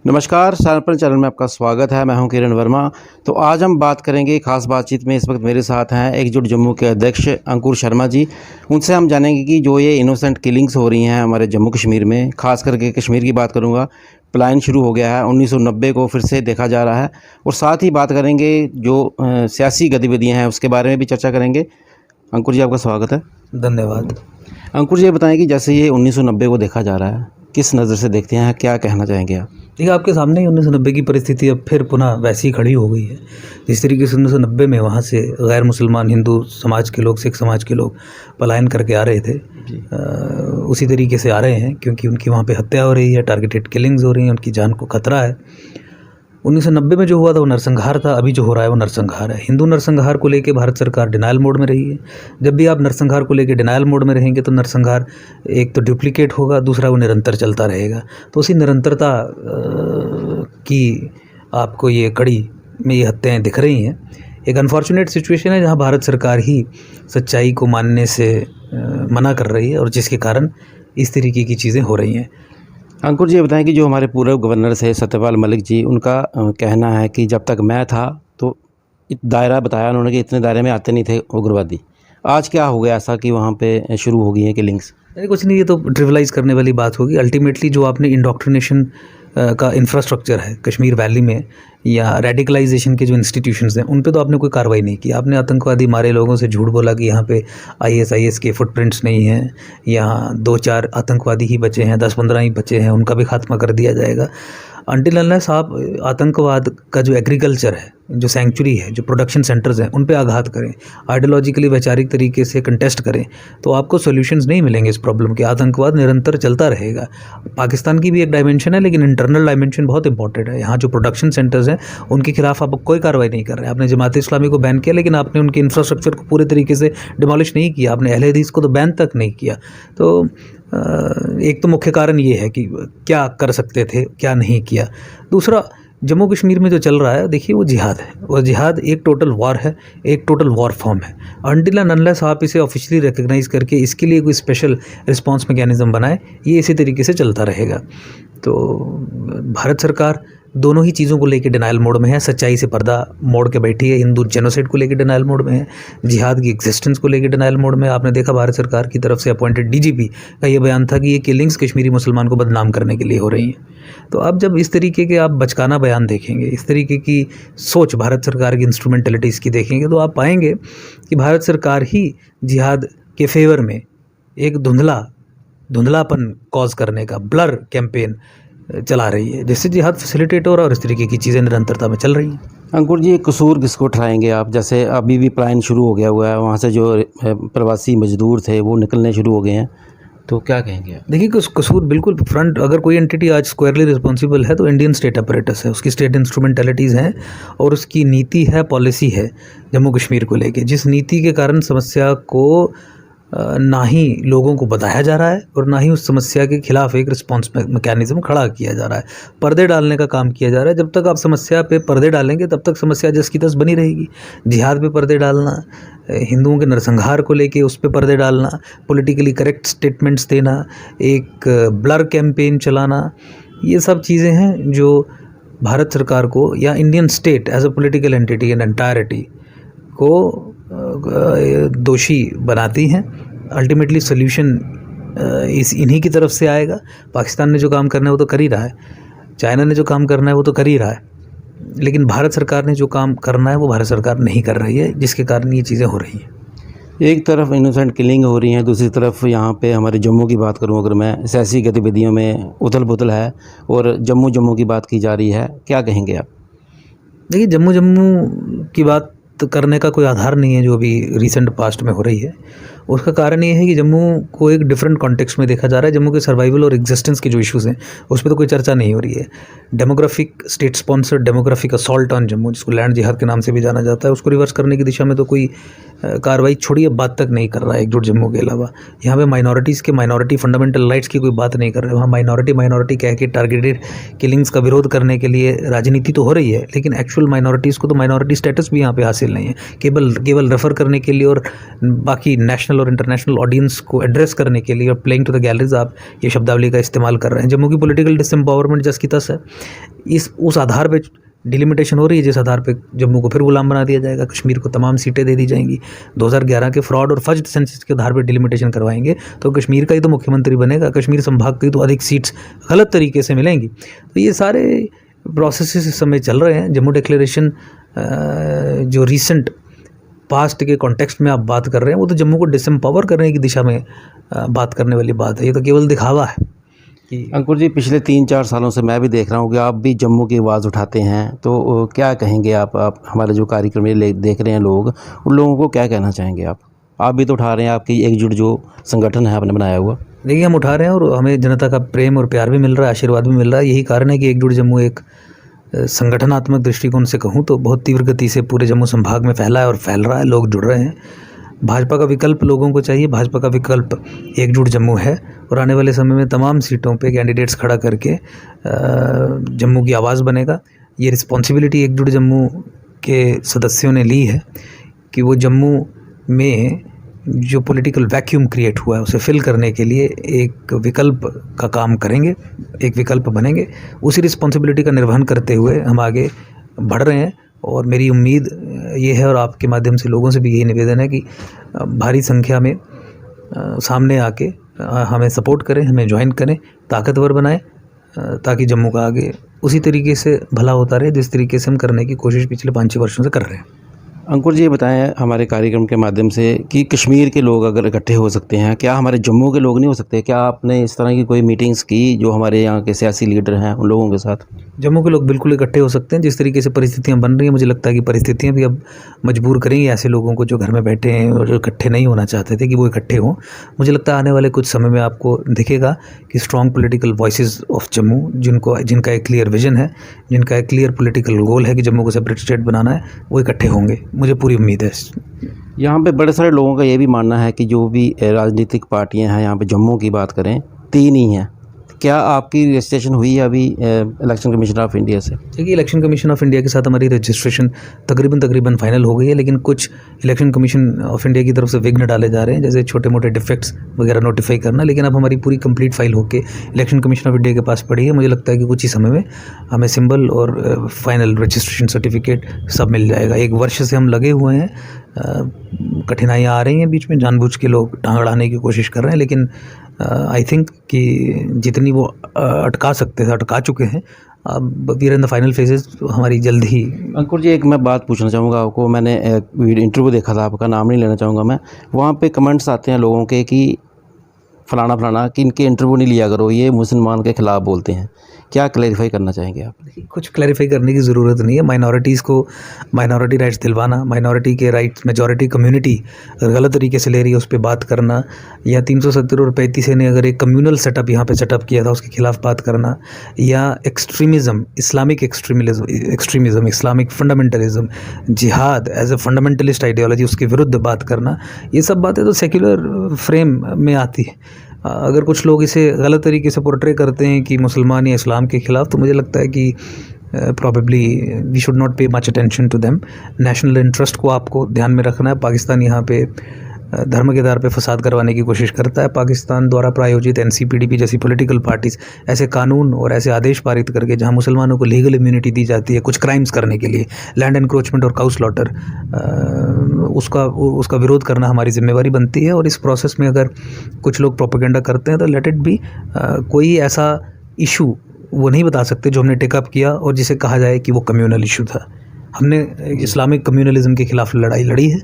नमस्कार, सारपन चैनल में आपका स्वागत है। मैं हूं किरण वर्मा। तो आज हम बात करेंगे खास बातचीत में। इस वक्त मेरे साथ हैं एकजुट जम्मू के अध्यक्ष अंकुर शर्मा जी। उनसे हम जानेंगे कि जो ये इनोसेंट किलिंग्स हो रही हैं हमारे जम्मू कश्मीर में, खास करके कश्मीर की बात करूंगा, पलायन शुरू हो गया है। 1990 को फिर से देखा जा रहा है। और साथ ही बात करेंगे जो सियासी गतिविधियाँ हैं उसके बारे में भी चर्चा करेंगे। अंकुर जी, आपका स्वागत है। धन्यवाद। अंकुर जी, ये बताएं कि जैसे ये 1990 को देखा जा रहा है, किस नज़र से देखते हैं, क्या कहना चाहेंगे आप? देखिए, आपके सामने ही 1990 की परिस्थिति अब फिर पुनः वैसी ही खड़ी हो गई है। जिस तरीके से 1990 में वहाँ से गैर मुसलमान हिंदू समाज के लोग, सिख समाज के लोग पलायन करके आ रहे थे, उसी तरीके से आ रहे हैं, क्योंकि उनकी वहाँ पे हत्या हो रही है, टारगेटेड किलिंग्स हो रही हैं, उनकी जान को खतरा है। 1990 में जो हुआ था वो नरसंहार था, अभी जो हो रहा है वो नरसंहार है। हिंदू नरसंहार को लेके भारत सरकार डिनायल मोड में रही है। जब भी आप नरसंहार को लेके डिनायल मोड में रहेंगे तो नरसंहार एक तो डुप्लीकेट होगा, दूसरा वो निरंतर चलता रहेगा। तो उसी निरंतरता की आपको ये कड़ी में ये हत्याएँ दिख रही हैं। एक अनफॉर्चुनेट सिचुएशन है जहाँ भारत सरकार ही सच्चाई को मानने से मना कर रही है और जिसके कारण इस तरीके की चीज़ें हो रही हैं। अंकुर जी, ये बताएं कि जो हमारे पूर्व गवर्नर थे सत्यपाल मलिक जी, उनका कहना है कि जब तक मैं था तो दायरा बताया उन्होंने कि इतने दायरे में आते नहीं थे उग्रवादी। आज क्या हो गया ऐसा कि वहाँ पे शुरू हो गई हैं किलिंग्स? अरे कुछ नहीं, ये तो ट्रिवलाइज़ करने वाली बात होगी। अल्टीमेटली जो आपने इंडोक्ट्रिनेशन का इंफ्रास्ट्रक्चर है कश्मीर वैली में, या रेडिकलाइजेशन के जो इंस्टीट्यूशंस हैं, उन पे तो आपने कोई कार्रवाई नहीं की। आपने आतंकवादी मारे लोगों से झूठ बोला कि यहाँ पे आईएसआईएस के फुटप्रिंट्स नहीं हैं, यहाँ 2-4 आतंकवादी ही बचे हैं, 10-15 ही बचे हैं, उनका भी खात्मा कर दिया जाएगा। अनटिल अनलेस आप आतंकवाद का जो एग्रीकल्चर है, जो सेंचुरी है, जो प्रोडक्शन सेंटर्स हैं, उन पे आघात करें, आइडियोलॉजिकली वैचारिक तरीके से कंटेस्ट करें, तो आपको सॉल्यूशंस नहीं मिलेंगे इस प्रॉब्लम के। आतंकवाद निरंतर चलता रहेगा। पाकिस्तान की भी एक डायमेंशन है, लेकिन इंटरनल डायमेंशन बहुत इंपॉर्टेंट है। यहाँ जो प्रोडक्शन सेंटर्स हैं उनके खिलाफ आप कोई कार्रवाई नहीं कर रहे हैं। आपने जमात इस्लामी को बैन किया, लेकिन आपने उनके इंफ्रास्ट्रक्चर को पूरे तरीके से डिमोलिश नहीं किया। आपने अहले हदीस को तो बैन तक नहीं किया। तो एक तो मुख्य कारण ये है कि क्या कर सकते थे, क्या नहीं किया। दूसरा, जम्मू कश्मीर में जो चल रहा है, देखिए वो जिहाद है, और जिहाद एक टोटल वॉर है, एक टोटल वॉर फॉर्म है। अनटिल एंड अनलेस आप इसे ऑफिशियली रिकग्नाइज करके इसके लिए कोई स्पेशल रिस्पांस मैकेनिज्म बनाए, ये इसी तरीके से चलता रहेगा। तो भारत सरकार दोनों ही चीज़ों को लेकर डिनायल मोड में है। सच्चाई से पर्दा मोड़ के बैठी है। हिंदू जेनोसाइड को लेकर डिनायल मोड में है, जिहाद की एग्जिस्टेंस को लेकर डिनायल मोड में। आपने देखा भारत सरकार की तरफ से अपॉइंटेड डीजीपी का ये बयान था कि ये किलिंग्स कश्मीरी मुसलमान को बदनाम करने के लिए हो रही हैं। तो अब जब इस तरीके के आप बचकाना बयान देखेंगे, इस तरीके की सोच भारत सरकार की इंस्ट्रूमेंटलिटीज़ की देखेंगे, तो आप पाएंगे कि भारत सरकार ही जिहाद के फेवर में एक धुंधलापन कॉज करने का ब्लर कैंपेन चला रही है, जिससे जिहाद फैसिलिटेट हो रहा है और इस तरीके की चीज़ें निरंतरता में चल रही हैं। अंकुर जी, कसूर किसको ठहराएंगे आप? जैसे अभी भी पलायन शुरू हो गया हुआ है, वहाँ से जो प्रवासी मजदूर थे वो निकलने शुरू हो गए हैं, तो क्या कहेंगे आप? देखिए, कसूर बिल्कुल फ्रंट, अगर कोई एंटिटी आज स्क्वायरली रिस्पॉन्सिबल है तो इंडियन स्टेट अपरेटस है, उसकी स्टेट इंस्ट्रूमेंटलिटीज़ हैं और उसकी नीति है, पॉलिसी है जम्मू कश्मीर को लेके, जिस नीति के कारण समस्या को ना ही लोगों को बताया जा रहा है और ना ही उस समस्या के खिलाफ एक रिस्पांस मैकेनिज्म खड़ा किया जा रहा है। पर्दे डालने का काम किया जा रहा है। जब तक आप समस्या पे पर्दे डालेंगे तब तक समस्या जस की तस बनी रहेगी। जिहाद पे पर्दे डालना, हिंदुओं के नरसंहार को लेके उस पे पर्दे डालना, पॉलिटिकली करेक्ट स्टेटमेंट्स देना, एक ब्लर कैंपेन चलाना, ये सब चीज़ें हैं जो भारत सरकार को या Indian state as a political entity and entirety को दोषी बनाती हैं। अल्टीमेटली सोल्यूशन इन्हीं की तरफ से आएगा। पाकिस्तान ने जो काम करना है वो तो कर ही रहा है, चाइना ने जो काम करना है वो तो कर ही रहा है, लेकिन भारत सरकार ने जो काम करना है वो भारत सरकार नहीं कर रही है, जिसके कारण ये चीज़ें हो रही हैं। एक तरफ इनोसेंट किलिंग हो रही है, दूसरी तरफ यहाँ पे हमारे जम्मू की बात करूँ अगर मैं, सियासी गतिविधियों में उथल पुथल है और जम्मू की बात की जा रही है, क्या कहेंगे आप? देखिए, जम्मू की बात करने का कोई आधार नहीं है जो अभी रिसेंट पास्ट में हो रही है। उसका कारण ये है कि जम्मू को एक डिफरेंट कॉन्टेक्स्ट में देखा जा रहा है। जम्मू के सर्वाइवल और एग्जिस्टेंस के जो इश्यूज़ हैं उस पर तो कोई चर्चा नहीं हो रही है। Demographic state sponsored demographic assault on Jammu, जिसको लैंड जिहाद के नाम से भी जाना जाता है, उसको रिवर्स करने की दिशा में तो कोई कार्रवाई छोड़िए बात तक नहीं कर रहा है एकजुट जम्मू के अलावा। यहाँ पे माइनॉरिटीज़ के माइनॉरिटी फंडामेंटल राइट्स की कोई बात नहीं कर रहे। वहाँ माइनॉरिटी कह के टारगेटेड किलिंग्स का विरोध करने के लिए राजनीति तो हो रही है, लेकिन एक्चुअल माइनॉरिटीज़ को तो माइनॉरिटी स्टेटस भी यहाँ पे हासिल नहीं है। केवल रेफर करने के लिए और बाकी नेशनल और इंटरनेशनल ऑडियंस को एड्रेस करने के लिए और प्लेइंग टू द गैलरीज आप ये शब्दावली का इस्तेमाल कर रहे हैं। जम्मू की पॉलिटिकल डिसएम्पावरमेंट जस की तस है। उस आधार पे डिलिमिटेशन हो रही है जिस आधार पे जम्मू को फिर गुलाम बना दिया जाएगा, कश्मीर को तमाम सीटें दे दी जाएंगी। 2011 के फ्रॉड और फज्ड सेंसस के आधार पे डिलिमिटेशन करवाएंगे तो कश्मीर का ही तो मुख्यमंत्री बनेगा, कश्मीर संभाग की तो अधिक सीट्स गलत तरीके से मिलेंगी। तो ये सारे प्रोसेस इस समय चल रहे हैं। जम्मू डिक्लेरेशन जो रिसेंट पास्ट के कॉन्टेक्स्ट में आप बात कर रहे हैं वो तो जम्मू को डिसएम्पावर करने की दिशा में बात करने वाली बात है। ये तो केवल दिखावा है कि अंकुर जी, पिछले 3-4 सालों से मैं भी देख रहा हूँ कि आप भी जम्मू की आवाज़ उठाते हैं, तो क्या कहेंगे आप हमारे जो कार्यक्रम ये देख रहे हैं लोग, उन लोगों को क्या कहना चाहेंगे आप भी तो उठा रहे हैं, आपकी एकजुट जो संगठन है आपने बनाया हुआ। देखिए, हम उठा रहे हैं और हमें जनता का प्रेम और प्यार भी मिल रहा है, आशीर्वाद भी मिल रहा है। यही कारण है कि एकजुट जम्मू एक संगठनात्मक दृष्टिकोण से कहूँ तो बहुत तीव्र गति से पूरे जम्मू संभाग में फैला है और फैल रहा है, लोग जुड़ रहे हैं। भाजपा का विकल्प लोगों को चाहिए, भाजपा का विकल्प एकजुट जम्मू है और आने वाले समय में तमाम सीटों पे कैंडिडेट्स खड़ा करके जम्मू की आवाज़ बनेगा। ये रिस्पॉन्सिबिलिटी एकजुट जम्मू के सदस्यों ने ली है कि वो जम्मू में जो पॉलिटिकल वैक्यूम क्रिएट हुआ है उसे फिल करने के लिए एक विकल्प का काम करेंगे, एक विकल्प बनेंगे। उसी रिस्पॉन्सिबिलिटी का निर्वहन करते हुए हम आगे बढ़ रहे हैं और मेरी उम्मीद ये है और आपके माध्यम से लोगों से भी यही निवेदन है कि भारी संख्या में सामने आके हमें सपोर्ट करें, हमें ज्वाइन करें, ताकतवर बनाएं, ताकि जम्मू का आगे उसी तरीके से भला होता रहे जिस तरीके से हम करने की कोशिश पिछले 5-6 वर्षों से कर रहे हैं। अंकुर जी, ये बताएं हमारे कार्यक्रम के माध्यम से कि कश्मीर के लोग अगर इकट्ठे हो सकते हैं, क्या हमारे जम्मू के लोग नहीं हो सकते? क्या आपने इस तरह की कोई मीटिंग्स की जो हमारे यहाँ के सियासी लीडर हैं उन लोगों के साथ? जम्मू के लोग बिल्कुल इकट्ठे हो सकते हैं। जिस तरीके से परिस्थितियां बन रही हैं, मुझे लगता है कि परिस्थितियां भी अब मजबूर करेंगी ऐसे लोगों को जो घर में बैठे हैं और जो इकट्ठे नहीं होना चाहते थे कि वो इकट्ठे हों। मुझे लगता है आने वाले कुछ समय में आपको दिखेगा कि strong political voices of Jammu जिनका एक क्लियर विजन है, जिनका एक क्लियर पॉलिटिकल गोल है कि जम्मू को सेपरेट स्टेट बनाना है, वो इकट्ठे होंगे। मुझे पूरी उम्मीद है। यहाँ पे बड़े सारे लोगों का ये भी मानना है कि जो भी राजनीतिक पार्टियाँ हैं यहाँ पे जम्मू की बात करें 3 ही हैं। क्या आपकी रजिस्ट्रेशन हुई है अभी इलेक्शन कमीशन ऑफ इंडिया से? देखिए, इलेक्शन कमीशन ऑफ इंडिया के साथ हमारी रजिस्ट्रेशन तकरीबन फाइनल हो गई है, लेकिन कुछ इलेक्शन कमीशन ऑफ इंडिया की तरफ से विघ्न डाले जा रहे हैं, जैसे छोटे मोटे डिफेक्ट्स वगैरह नोटिफाई करना। लेकिन अब हमारी पूरी कंप्लीट फाइल होके इलेक्शन कमीशन ऑफ इंडिया के पास पड़ी है। मुझे लगता है कि कुछ ही समय में हमें सिंबल और फाइनल रजिस्ट्रेशन सर्टिफिकेट सब मिल जाएगा। 1 वर्ष से हम लगे हुए हैं, कठिनाइयाँ आ रही हैं बीच में, जानबूझ के लोग टांग अड़ाने की कोशिश कर रहे हैं, लेकिन आई थिंक कि जितनी वो अटका सकते थे अटका चुके हैं। अब we are in the final phases, हमारी जल्द ही। अंकुर जी, एक मैं बात पूछना चाहूँगा आपको। मैंने एक इंटरव्यू देखा था, आपका नाम नहीं लेना चाहूँगा मैं। वहाँ पे कमेंट्स आते हैं लोगों के कि फलाना कि इनके इंटरव्यू नहीं लिया करो, ये मुसलमान के ख़िलाफ़ बोलते हैं। क्या क्लैरिफाई करना चाहेंगे आप? कुछ क्लैरिफाई करने की ज़रूरत नहीं है। माइनॉरिटीज़ को माइनॉरिटी राइट्स दिलवाना, माइनॉरिटी के राइट्स मेजॉरिटी कम्युनिटी अगर गलत तरीके से ले रही है उस पर बात करना, या 370 और 35 ने अगर एक कम्युनल सेटअप यहाँ पे सेटअप किया था उसके खिलाफ बात करना, या extremism, Islamic extremism, Islamic fundamentalism, जिहाद एज ए फंडामेंटलिस्ट आइडियोलॉजी, उसके विरुद्ध बात करना, ये सब बातें तो सेक्युलर फ्रेम में आती है। अगर कुछ लोग इसे गलत तरीके से पोर्ट्रे करते हैं कि मुसलमान या इस्लाम के ख़िलाफ़, तो मुझे लगता है कि probably we should not pay much attention to them. National interest को आपको ध्यान में रखना है। पाकिस्तान यहाँ पे धर्म के आधार पे फसाद करवाने की कोशिश करता है। पाकिस्तान द्वारा प्रायोजित एनसीपीडीपी जैसी पॉलिटिकल पार्टीज़ ऐसे कानून और ऐसे आदेश पारित करके जहां मुसलमानों को लीगल इम्यूनिटी दी जाती है कुछ क्राइम्स करने के लिए, लैंड एनक्रोचमेंट और काउ स्लॉटर, उसका विरोध करना हमारी जिम्मेवारी बनती है। और इस प्रोसेस में अगर कुछ लोग प्रोपेगेंडा करते हैं तो लेट इट बी। कोई ऐसा इशू वो नहीं बता सकते जो हमने टेकअप किया और जिसे कहा जाए कि वो कम्यूनल इशू था। हमने इस्लामिक कम्युनलिज्म के खिलाफ लड़ाई लड़ी है।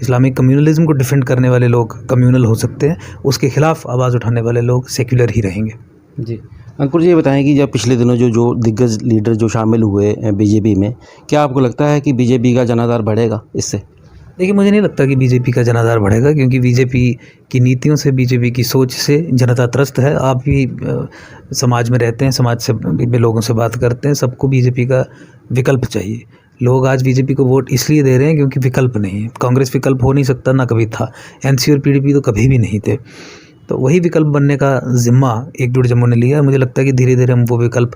इस्लामिक कम्युनलिज्म को डिफेंड करने वाले लोग कम्युनल हो सकते हैं, उसके खिलाफ आवाज़ उठाने वाले लोग सेक्युलर ही रहेंगे। जी अंकुर जी, ये बताएं कि जब पिछले दिनों जो दिग्गज लीडर जो शामिल हुए बीजेपी में, क्या आपको लगता है कि बीजेपी का जनाधार बढ़ेगा इससे? देखिए, मुझे नहीं लगता कि बीजेपी का जनाधार बढ़ेगा, क्योंकि बीजेपी की नीतियों से, बीजेपी की सोच से जनता त्रस्त है। आप भी समाज में रहते हैं, समाज से भी लोगों से बात करते हैं, सबको बीजेपी का विकल्प चाहिए। लोग आज बीजेपी को वोट इसलिए दे रहे हैं क्योंकि विकल्प नहीं है। कांग्रेस विकल्प हो नहीं सकता, ना कभी था। एनसी और पीडीपी तो कभी भी नहीं थे। तो वही विकल्प बनने का जिम्मा एकजुट जम्मू ने लिया। मुझे लगता है कि धीरे धीरे हम वो विकल्प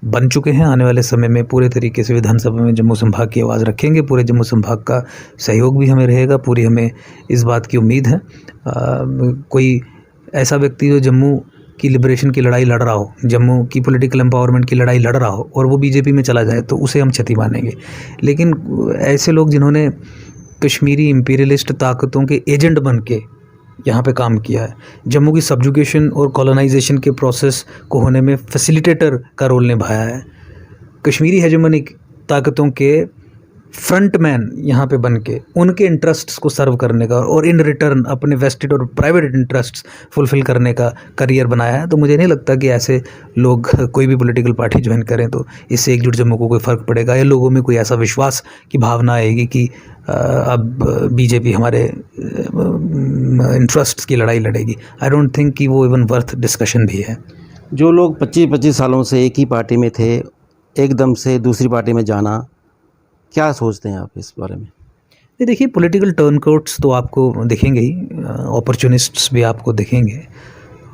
बन चुके हैं। आने वाले समय में पूरे तरीके से विधानसभा में जम्मू संभाग की आवाज़ रखेंगे। पूरे जम्मू संभाग का सहयोग भी हमें रहेगा। पूरी हमें इस बात की उम्मीद है कोई ऐसा व्यक्ति जो जम्मू की लिबरेशन की लड़ाई लड़ रहा हो, जम्मू की पॉलिटिकल एम्पावरमेंट की लड़ाई लड़ रहा हो और वो बीजेपी में चला जाए तो उसे हम क्षति मानेंगे। लेकिन ऐसे लोग जिन्होंने कश्मीरी इंपीरियलिस्ट ताकतों के एजेंट बन के यहाँ पे काम किया है, जम्मू की सब्जुगेशन और कॉलोनाइजेशन के प्रोसेस को होने में फैसिलिटेटर का रोल निभाया है, कश्मीरी हेजेमोनिक ताकतों के फ्रंटमैन यहाँ पे बन के उनके इंटरेस्ट्स को सर्व करने का और इन रिटर्न अपने वेस्टेड और प्राइवेट इंटरेस्ट्स फुलफिल करने का करियर बनाया है। तो मुझे नहीं लगता कि ऐसे लोग कोई भी पॉलिटिकल पार्टी ज्वाइन करें तो इससे एकजुट जम्मू को कोई फ़र्क पड़ेगा या लोगों में कोई ऐसा विश्वास की भावना आएगी कि अब बीजेपी हमारे इंटरेस्ट्स की लड़ाई लड़ेगी। आई डोंट थिंक कि वो इवन वर्थ डिस्कशन भी है। जो लोग 25-25 सालों से एक ही पार्टी में थे, एकदम से दूसरी पार्टी में जाना, क्या सोचते हैं आप इस बारे में? ये देखिए, पॉलिटिकल टर्नआउट्स तो आपको दिखेंगे ही, अपॉर्चुनिस्ट्स भी आपको दिखेंगे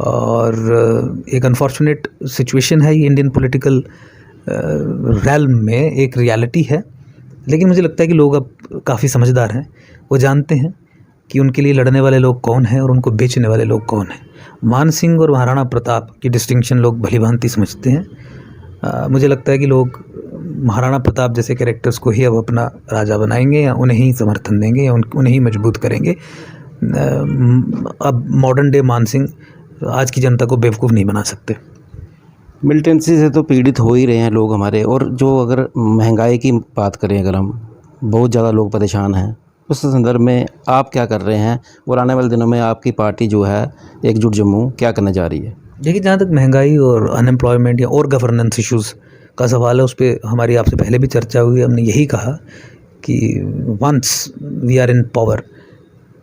और एक अनफॉर्चुनेट सिचुएशन है ये इंडियन पॉलिटिकल रैल्म में, एक रियलिटी है। लेकिन मुझे लगता है कि लोग अब काफ़ी समझदार हैं। वो जानते हैं कि उनके लिए लड़ने वाले लोग कौन हैं और उनको बेचने वाले लोग कौन हैं। मान सिंह और महाराणा प्रताप की डिस्टिंक्शन लोग भलीभांति समझते हैं। मुझे लगता है कि लोग महाराणा प्रताप जैसे कैरेक्टर्स को ही अब अपना राजा बनाएंगे या उन्हें ही समर्थन देंगे या उन्हें ही मजबूत करेंगे। अब मॉडर्न डे मान सिंह आज की जनता को बेवकूफ़ नहीं बना सकते। मिलिटेंसी से तो पीड़ित हो ही रहे हैं लोग हमारे, और जो अगर महंगाई की बात करें, अगर हम बहुत ज़्यादा लोग परेशान हैं, उस संदर्भ में आप क्या कर रहे हैं और आने वाले दिनों में आपकी पार्टी जो है एकजुट जम्मू क्या करने जा रही है? देखिए, जहाँ तक महंगाई और अनएम्प्लॉयमेंट या और गवर्नेंस इश्यूज़ का सवाल है, उस पर हमारी आपसे पहले भी चर्चा हुई। हमने यही कहा कि once we are in power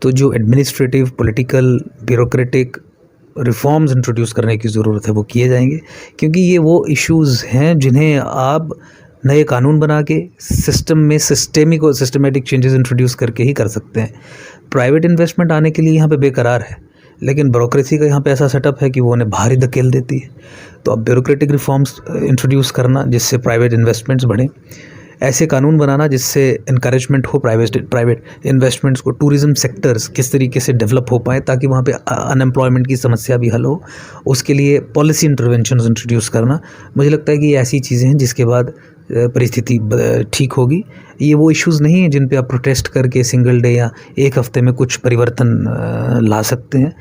तो जो administrative, political, bureaucratic reforms introduce करने की ज़रूरत है वो किए जाएंगे, क्योंकि ये वो इश्यूज़ हैं जिन्हें आप नए कानून बना के सिस्टम में सिस्टेमिक और सिस्टमेटिक चेंजेस इंट्रोड्यूस करके ही कर सकते हैं। प्राइवेट इन्वेस्टमेंट आने के लिए यहाँ पे बेकरार है, लेकिन ब्यूरोक्रेसी का यहाँ पे ऐसा सेटअप है कि वो उन्हें बाहर ही धकेल देती है। तो अब ब्यूरोक्रेटिक रिफॉर्म्स इंट्रोड्यूस करना जिससे प्राइवेट इन्वेस्टमेंट्स बढ़ें, ऐसे कानून बनाना जिससे इनकरेजमेंट हो प्राइवेट इन्वेस्टमेंट्स को, टूरिज़्म सेक्टर्स किस तरीके से डेवलप हो पाए ताकि वहाँ पे अनएम्प्लॉयमेंट की समस्या भी हल हो, उसके लिए पॉलिसी इंटरवेंशंस इंट्रोड्यूस करना। मुझे लगता है कि ये ऐसी चीज़ें हैं जिसके बाद परिस्थिति ठीक होगी। ये वो इश्यूज़ नहीं हैं जिन पे आप प्रोटेस्ट करके सिंगल डे या एक हफ्ते में कुछ परिवर्तन ला सकते हैं।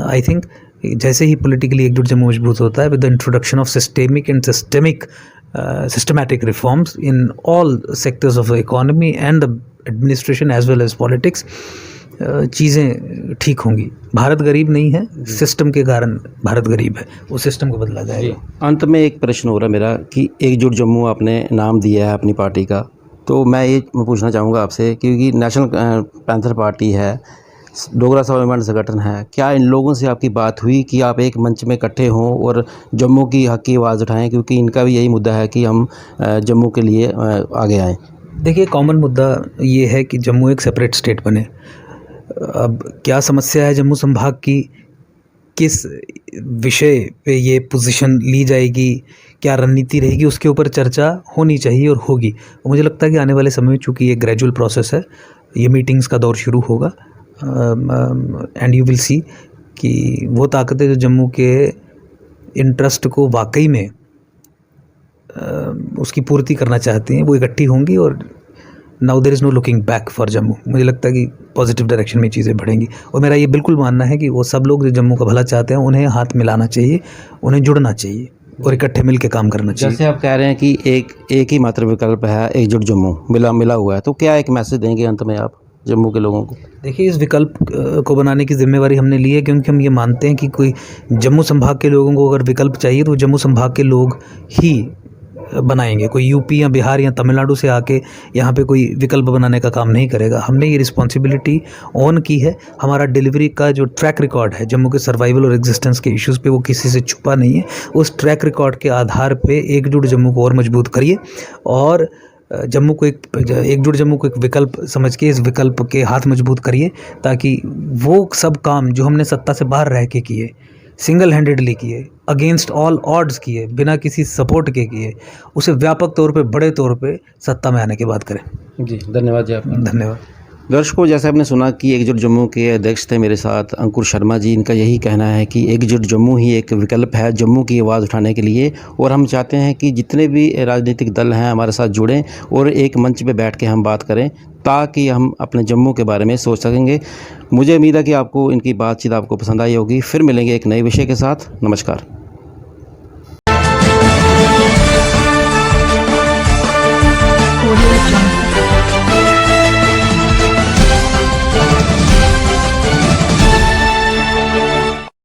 आई थिंक जैसे ही पॉलिटिकली एकजुट जम्मू मजबूत होता है with the introduction of systematic reforms in all sectors of the economy and the administration as well as politics, चीज़ें ठीक होंगी। भारत गरीब नहीं है, सिस्टम के कारण भारत गरीब है, वो सिस्टम को बदला जाएगा। अंत में एक प्रश्न हो रहा है मेरा कि एकजुट जम्मू आपने नाम दिया है अपनी पार्टी का, तो मैं ये पूछना चाहूँगा आपसे, क्योंकि नेशनल पैंथर पार्टी है, डोगरा स्वाभिमान संगठन है, क्या इन लोगों से आपकी बात हुई कि आप एक मंच में इकट्ठे हों और जम्मू की हक की आवाज़ उठाएं, क्योंकि इनका भी यही मुद्दा है कि हम जम्मू के लिए आगे आएँ? देखिए, कॉमन मुद्दा ये है कि जम्मू एक सेपरेट स्टेट बने। अब क्या समस्या है जम्मू संभाग की, किस विषय पे ये पोजीशन ली जाएगी, क्या रणनीति रहेगी, उसके ऊपर चर्चा होनी चाहिए और होगी। मुझे लगता है कि आने वाले समय में, चूँकि ये ग्रेजुअल प्रोसेस है, ये मीटिंग्स का दौर शुरू होगा एंड यू विल सी कि वो ताकतें जो जम्मू के इंटरेस्ट को वाकई में उसकी पूर्ति करना चाहती हैं वो इकट्ठी होंगी और now there is no looking back for Jammu. मुझे लगता है कि पॉजिटिव डायरेक्शन में चीज़ें बढ़ेंगी और मेरा ये बिल्कुल मानना है कि वो सब लोग जो जम्मू का भला चाहते हैं उन्हें हाथ मिलाना चाहिए, उन्हें जुड़ना चाहिए और इकट्ठे मिल के काम करना चाहिए। जैसे आप कह रहे हैं कि एक ही मात्र विकल्प है एकजुट जम्मू, मिला हुआ है, तो क्या एक मैसेज देंगे अंत में आप जम्मू के लोगों को? देखिए, इस विकल्प को बनाने की जिम्मेवारी हमने ली है, क्योंकि हम ये मानते हैं कि कोई जम्मू संभाग के लोगों को अगर विकल्प चाहिए तो जम्मू संभाग के लोग ही बनाएंगे। कोई यूपी या बिहार या तमिलनाडु से आके यहाँ पे कोई विकल्प बनाने का काम नहीं करेगा। हमने ये रिस्पॉन्सिबिलिटी ऑन की है। हमारा डिलीवरी का जो ट्रैक रिकॉर्ड है जम्मू के सर्वाइवल और एग्जिस्टेंस के इश्यूज़ पे, वो किसी से छुपा नहीं है। उस ट्रैक रिकॉर्ड के आधार पे एकजुट जम्मू को और मजबूत करिए और जम्मू को एकजुट जम्मू को एक विकल्प समझ के इस विकल्प के हाथ मजबूत करिए, ताकि वो सब काम जो हमने सत्ता से बाहर रह के किए, सिंगल हैंडेडली किए, अगेंस्ट ऑल ऑड्स किए, बिना किसी सपोर्ट के किए, उसे व्यापक तौर पे, बड़े तौर पे सत्ता में आने की बात करें। जी, धन्यवाद जी आपका। धन्यवाद। दर्शकों, जैसे आपने सुना कि एकजुट जम्मू के अध्यक्ष थे मेरे साथ अंकुर शर्मा जी। इनका यही कहना है कि एकजुट जम्मू ही एक विकल्प है जम्मू की आवाज़ उठाने के लिए, और हम चाहते हैं कि जितने भी राजनीतिक दल हैं हमारे साथ जुड़ें और एक मंच पे बैठ के हम बात करें, ताकि हम अपने जम्मू के बारे में सोच सकेंगे। मुझे उम्मीद है कि आपको इनकी बातचीत आपको पसंद आई होगी। फिर मिलेंगे एक नए विषय के साथ। नमस्कार। Audio Jungle.